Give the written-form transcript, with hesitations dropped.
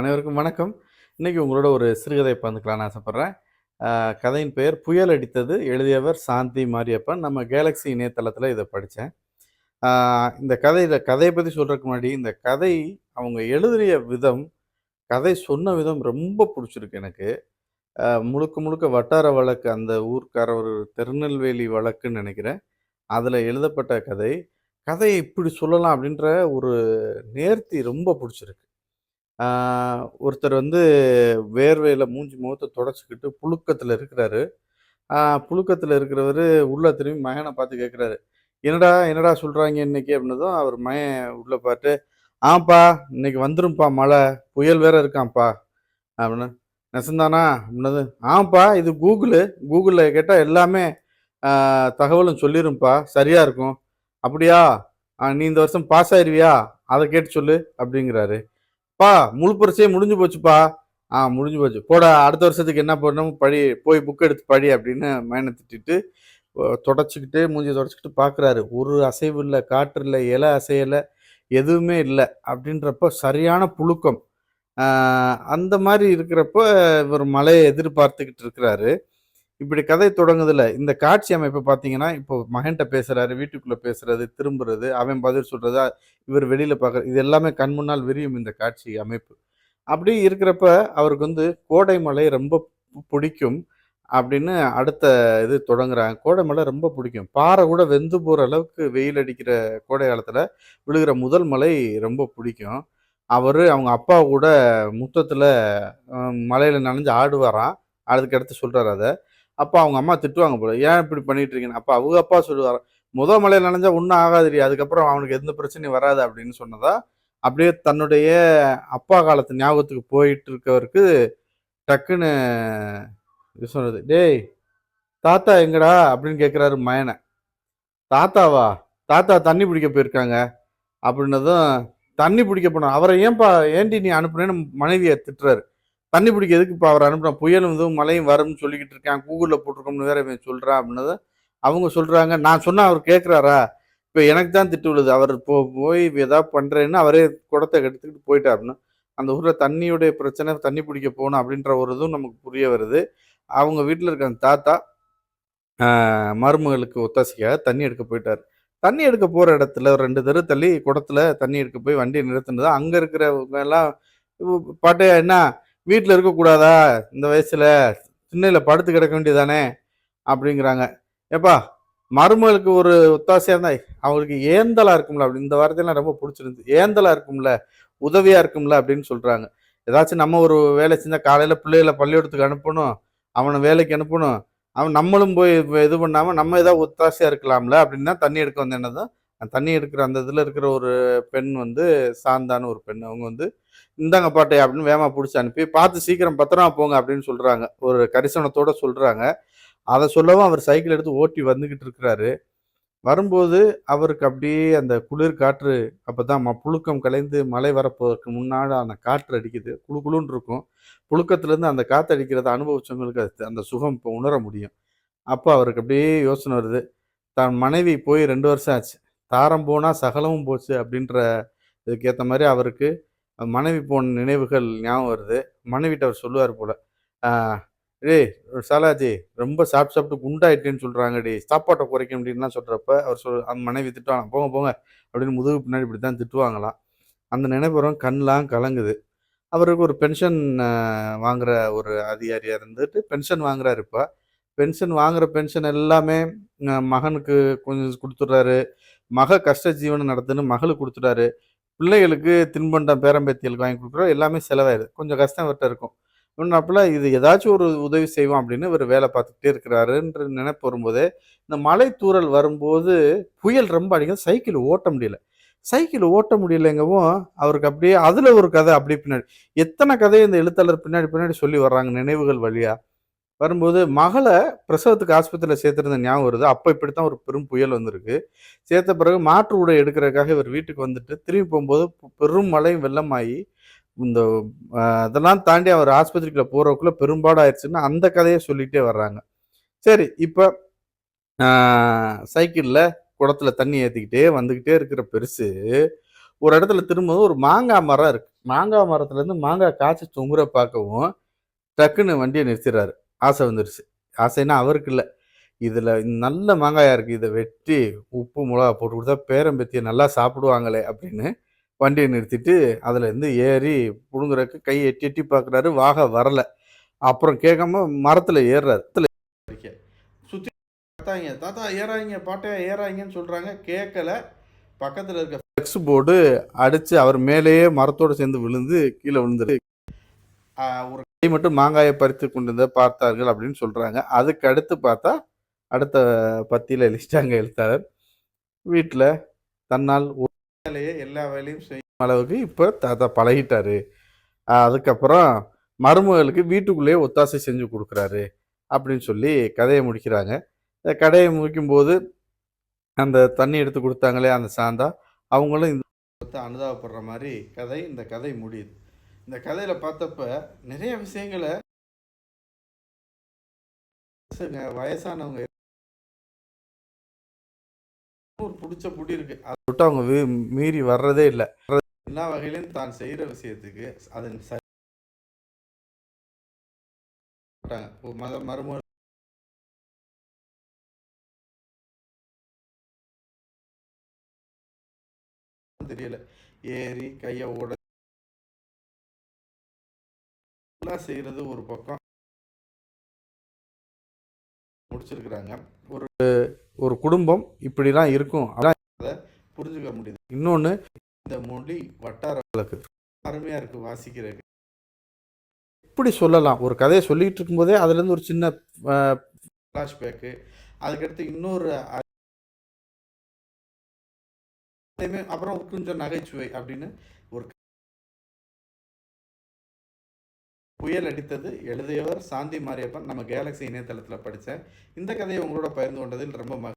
அனைவருக்கும் வணக்கம். இன்னைக்கு உங்களோட ஒரு சிறுகதை பகிர்ந்துக்கலாம்னு ஆசைப்படுறேன். கதையின் பெயர் புயல் அடித்தது. எழுதியவர் சாந்தி மாரியப்பன். நம்ம கேலக்ஸி இணையதளத்தில இத படிச்சேன். ஆ இந்த கதைய பத்தி சொல்றதுக்கு முன்னாடி, இந்த கதை அவங்க எழுதிய விதம், கதை சொன்ன விதம் ரொம்ப புடிச்சிருக்கு எனக்கு. முழுக்க முழுக்க வட்டார வழக்கு, அந்த ஊர்க்கார ஒரு திருநெல்வேலி வழக்குன்னு நெனைக்கிறேன். அதில எழுதப்பட்ட கதை. கதைய இப்படி சொல்லலாம் அப்படின்ற ஒரு நேர்த்தி ரொம்ப புடிச்சிருக்கு. ஆ ஒருத்தர் வந்து வேர்வையில மூஞ்சி முகத்த தொடச்சுக்கிட்டு புழுக்கத்துல இருக்கிறாரு. ஆ புழுக்கத்துல இருக்கிறவரு உள்ள திரும்பி மகன பார்த்து கேட்கிறாரு. "என்னடா, என்னடா சொல்றாய்ங்க இன்னைக்கு?" அப்படின்னதும் அவர் மகன் உள்ள பார்த்து, "ஆம்ப்பா, இன்னைக்கு வந்துரும்ப்பா மழை. புயல் வேற இருக்காம்ப்பா." அப்படின்னு. "நெசந்தானா?" அப்படின்னதும், "ஆமாப்பா, இது கூகுளு. கூகுள்ல கேட்டா எல்லாமே ஆ தகவலும் சொல்லிரும்ப்பா. சரியா இருக்கும்." "அப்படியா? நீ இந்த வருஷம் பாஸ் ஆயிருவியா? அத கேட்டு சொல்லு." அப்படிங்கிறாரு. "அப்பா, முழு பரீட்சையும் முடிஞ்சு போச்சுப்பா." முடிஞ்சு போச்சு. போடா, அடுத்த வருஷத்துக்கு என்ன பண்ணணும் படி. போய் புக் எடுத்து படி அப்படின்னு மகன திட்டிட்டு, தொடச்சுக்கிட்டு மூஞ்சிய தொடச்சுக்கிட்டு பார்க்குறாரு. ஒரு அசைவு இல்ல, காற்று இல்ல, இலை அசையல, எதுவுமே இல்ல. அப்படின்றப்ப சரியான புழுக்கம். ஆ அந்த மாரி இருக்கிறப்ப இவரு மழைய எதிர்பார்த்துக்கிட்டு இருக்கிறாரு. இப்படி கதை தொடங்குதுல, இந்த காட்சி அமைப்ப பார்த்தீங்கன்னா, இப்போ மகன்ட்ட பேசுறாரு, வீட்டுக்குள்ள பேசுறது, திரும்புறது, அவன் பதில் சொல்றது, இவரு வெளியில பார்க்குறது, இது எல்லாமே கண் முன்னால் விரியும் இந்த காட்சி அமைப்பு. அப்படி இருக்கிறப்ப, அவருக்கு வந்து கோடை மழை ரொம்ப புடிக்கும். அப்படின்னு அடுத்த இது தொடங்குறாங்க. கோடை மழை ரொம்ப புடிக்கும். பாறை கூட வெந்து போற அளவுக்கு வெயில் அடிக்கிற கோடை காலத்துல விழுகிற முதல் மழை ரொம்ப புடிக்கும். அவங்க அப்பா கூட முத்தத்துல மழையில நனைஞ்சு ஆடுவாராம். அதுக்கு அடுத்து சொல்றாரு அத. அப்ப அவங்க அம்மா திட்டுவாங்க போல. "ஏன் இப்படி பண்ணிட்டு இருக்கீங்கன்னு?" அப்ப அவங்க அப்பா சொல்லுவாராம், மழையில நனைஞ்சா ஒண்ணும் ஆகாதுடி. அதுக்கப்புறம் அவனுக்கு எந்த பிரச்சனையும் வராது." அப்படின்னு சொன்னதா, அப்படியே தன்னுடைய அப்பா காலத்து ஞாபகத்துக்கு போயிட்டு இருக்கவருக்கு டக்குன்னு இது சொன்னது. "டேய், தாத்தா எங்கடா?" அப்படின்னு கேட்கிறாரு மயன. "தாத்தாவா? தாத்தா தண்ணி பிடிக்க போயிருக்காங்க." அப்படின்னதும், "தண்ணி பிடிக்க போனா அவர ஏன்டி நீ அனுப்புனேன்னு?" மனைவிய திட்டுறாரு. "தண்ணி பிடிக்க எதுக்குப்பா அவர அனுப்புன? புயலும் இதுவும் மழையும் வரும்னு சொல்லிக்கிட்டு இருக்கான். கூகுள்ல போட்டிருக்கோம்னு வேற இவன் சொல்றான்." அப்படின்னதும், அவங்க சொல்றாங்க, "நான் சொன்னா அவரு கேட்கிறாரா? இப்ப எனக்கு தான் திட்டு விழுது. அவரு போய் ஏதாவது பண்றேன்னு அவரே குடத்த எடுத்துக்கிட்டு போயிட்டாருன்னு." அந்த ஊர்ல தண்ணியுடைய பிரச்சனை, தண்ணி பிடிக்க போணும் அப்படின்ற ஒரு இதுவும் நமக்கு புரிய வருது. அவங்க வீட்ல இருக்க அந்த தாத்தா, அ மருமகளுக்கு ஒத்தாசைக்காக தண்ணி எடுக்க போயிட்டாரு. தண்ணி எடுக்க போற இடத்துல ஒரு 2 தெரு தள்ளி குடத்துல தண்ணி எடுக்க போய் வண்டிய நிறுத்துனது, அங்க இருக்கிறவங்க எல்லாம், "பாட்டியா என்ன வீட்ல இருக்கக்கூடாதா? இந்த வயசுல? திண்ணையில படுத்து கிடக்க வேண்டியது தானே?" அப்படிங்கிறாங்க. "ஏப்பா, மருமகளுக்கு ஒரு ஒத்தாசையா இருந்தா அவங்களுக்கு ஏந்தலா இருக்கும்ல." அப்படி இந்த வார்த்தையெல்லாம் ரொம்ப புடிச்சிருந்துச்சு. "ஏந்தலா இருக்கும்ல, உதவியா இருக்கும்ல." அப்படின்னு சொல்றாங்க. ஏதாச்சும் நம்ம ஒரு வேலை செஞ்சா காலையில பிள்ளைகள பள்ளிக்கூடத்துக்கு அனுப்பணும், அவன வேலைக்கு அனுப்பணும். நம்மளும் போய் இது பண்ணாம நம்ம ஏதாவது ஒத்தாசையா இருக்கலாம்ல அப்படின்னு தான் தண்ணி எடுக்க வந்தேன்னதும், தண்ணி எடுக்கிற அந்த இதுல இருக்கிற ஒரு பெண் வந்து சாந்தான்னு ஒரு பெண். அவங்க வந்து, "இந்தாங்க பாட்டி" அப்படின்னு வேகமா புடிச்சு அனுப்பி, "பார்த்து சீக்கிரம் பத்திரமா போங்க" அப்படின்னு சொல்றாங்க. ஒரு கரிசனத்தோட சொல்றாங்க. அத சொல்லவும் அவர் சைக்கிள் எடுத்து ஓட்டி வந்துகிட்டு இருக்கிறாரு. வரும்போது அவருக்கு அப்படியே அந்த குளிர் காற்று, அப்பதான் புழுக்கம் கலைந்து மழை வரப்போவதற்கு முன்னாடான காற்று அடிக்குது. குளு குளுன்னு இருக்கும். புழுக்கத்திலேருந்து அந்த காத்து அடிக்கிறத அனுபவிச்சவங்களுக்கு அந்த சுகம் இப்போ உணர முடியும். அப்ப அவருக்கு அப்படியே யோசனை வருது. தான் மனைவி போய் 2 வருஷம் ஆச்சு. "தாரம் போனா சகலமும் போச்சு" அப்படின்ற இதுக்கு ஏத்த மாரி அவருக்கு மனைவி போன நினைவுகள் ஞாபகம் வருது. மனைவிட்ட அவர் சொல்லுவாரு போல. ஆ "ஏய் சாலாஜி, ரொம்ப சாப்பிட்டு சாப்பிட்டு குண்டாயிட்டேன்னு சொல்றாங்கடி. சாப்பாட்ட குறைக்க முடியும்லாம்" சொல்றப்ப, அந்த மனைவி திட்டுவாங்க. "போங்க போங்க" அப்படின்னு முதுகுக்கு பின்னாடி இப்படித்தான் திட்டுவாங்களாம். அந்த நினைவு வரும். கண்லாம் கலங்குது. அவருக்கு ஒரு பென்ஷன் வாங்குற ஒரு அதிகாரியா இருந்துட்டு பென்ஷன் வாங்குறாரு இப்ப. பென்ஷன் எல்லாமே மகனுக்கு கொஞ்சம் குடுத்துடுறாரு. மக கஷ்ட ஜீவனம் நடத்துன்னு மகளுக்கு குடுத்துட்டாரு. பிள்ளைகளுக்கு தின்பண்டம் பேரன் பேத்திகளுக்கு வாங்கி குடுக்குறோம். எல்லாமே செலவாயிடுது. கொஞ்சம் கஷ்டம் இவர்ட்ட இருக்கும். இவனாப்புல இது ஏதாச்சும் ஒரு உதவி செய்வோம் அப்படின்னு இவரு வேலை பார்த்துக்கிட்டே இருக்கிறாருன்ற நினைப்பு வரும்போதே, இந்த மழை தூறல் வரும்போது புயல் ரொம்ப அடிக்குது. சைக்கிள் ஓட்ட முடியல. சைக்கிள் ஓட்ட முடியலைங்கவும், அவருக்கு அப்படியே அதுல ஒரு கதை அப்படியே பின்னாடி. எத்தன கதைய இந்த எழுத்தாளர் பின்னாடி பின்னாடி சொல்லி வர்றாங்க நினைவுகள் வழியா. வரும்போது மகள பிரசவத்துக்கு ஆஸ்பத்திரியில சேர்த்திருந்த ஞாபகம் வருது. அப்ப இப்படித்தான் ஒரு பெரும் புயல் வந்திருக்கு. சேர்த்த பிறகு மாற்று உடை எடுக்கிறதுக்காக இவர் வீட்டுக்கு வந்துட்டு, திரும்பி போம்போது பெரும் மழையும் வெள்ளமாயி, இந்த அதெல்லாம் தாண்டி அவர் ஆஸ்பத்திரிக்குள்ள போறதுக்குள்ள பெரும்பாடு ஆயிருச்சுன்னு அந்த கதைய சொல்லிட்டே வர்றாங்க. சரி, இப்ப ஆ சைக்கிள்ல குடத்துல தண்ணி ஏத்திக்கிட்டே வந்துகிட்டே இருக்கிற பெருசு, ஒரு இடத்துல திரும்பவும் ஒரு மாங்காய் மரம் இருக்கு. மாங்காய் மரத்துலேருந்து மாங்காய் காய்ச்சி தொங்குற பார்க்கவும் டக்குன்னு வண்டிய நிறுத்திறாரு. ஆசை வந்துருச்சு. ஆசைன்னா அவருக்கு இல்ல. இதுல நல்ல மாங்காயா இருக்கு. இத வெட்டி உப்பு, மிளகா போட்டு குடுத்தா பேரன், பேத்திய நல்லா சாப்பிடுவாங்களே அப்படின்னு வண்டிய நிறுத்திட்டு, அதுலேருந்து ஏறி புடுங்குறதுக்கு கை எட்டி எட்டி பார்க்குறாரு. வாகை வரல. அப்புறம் கேட்காம மரத்துல ஏறுறாரு. சுத்தி பார்த்தாய்ங்க. தாத்தா ஏறாதீங்க, பாட்டையா ஏறாதீங்கன்னு சொல்றாங்க. கேட்கல. பக்கத்துல இருக்க ஃப்ளெக்ஸ் போர்டு அடிச்சு அவர் மேலேயே மரத்தோட சேர்ந்து விழுந்து கீழ விழுந்துரு. ஒரு கை மட்டும் மாங்காயை பறித்து கொண்டிருந்த பார்த்தார்கள் அப்படின்னு சொல்றாங்க. அதுக்கு அடுத்து பார்த்தா, அடுத்த பத்தியில லிஸ்டாங்க எழுத்தாளர். வீட்ல தன்னால் வேலையை எல்லா வேலையும் செய்யும் அளவுக்கு இப்ப தாத்தா பழகிட்டாரு. அதுக்கப்புறம் மருமகளுக்கு வீட்டுக்குள்ளேயே ஒத்தாசை செஞ்சு குடுக்குறாரு. அப்படின்னு சொல்லி கதைய முடிக்கிறாங்க. இந்த கதைய முடிக்கும்போது, அந்த தண்ணி எடுத்து குடுத்தாங்களே அந்த சாந்தா, அவங்களும் இந்த அனுதாபப்படுற மாரி இந்த கதை முடியுது. இந்த கதையில பார்த்தப்ப நிறைய விஷயங்கள வயசானவங்க ஒரு புடிச்ச புடி இருக்கு. அத விட்டு அவங்க மீறி வர்றதே இல்ல. எல்லா வகையிலும் தான் செய்யற விஷயத்துக்கு அதன் மருமகள் தெரியல. ஏறி கைய செய்யறது ஒரு பக்கம் முடிச்சிருக்கிறாங்க. ஒரு ஒரு குடும்பம் இப்படிலாம் இருக்கும். அதான் அத புரிஞ்சுக்க முடியுது. இன்னொன்னு, இந்த மொழி வட்டார வழக்கு அருமையா இருக்கு வாசிக்கிறதுக்கு. எப்படி சொல்லலாம்? ஒரு கதைய சொல்லிட்டு இருக்கும்போதே அதுலேருந்து ஒரு சின்ன ஃப்ளாஷ்பேக்கு, அதுக்கடுத்து இன்னொரு அப்புறம் கொஞ்சம் நகைச்சுவை அப்படின்னு ஒரு புயல் அடித்தது எழுதியவர் சாந்தி மாரியப்பன். நம்ம கேலக்ஸி இணையதளத்தில் படித்தேன். இந்த கதையை உங்களோட பகிர்ந்து கொண்டதில் ரொம்ப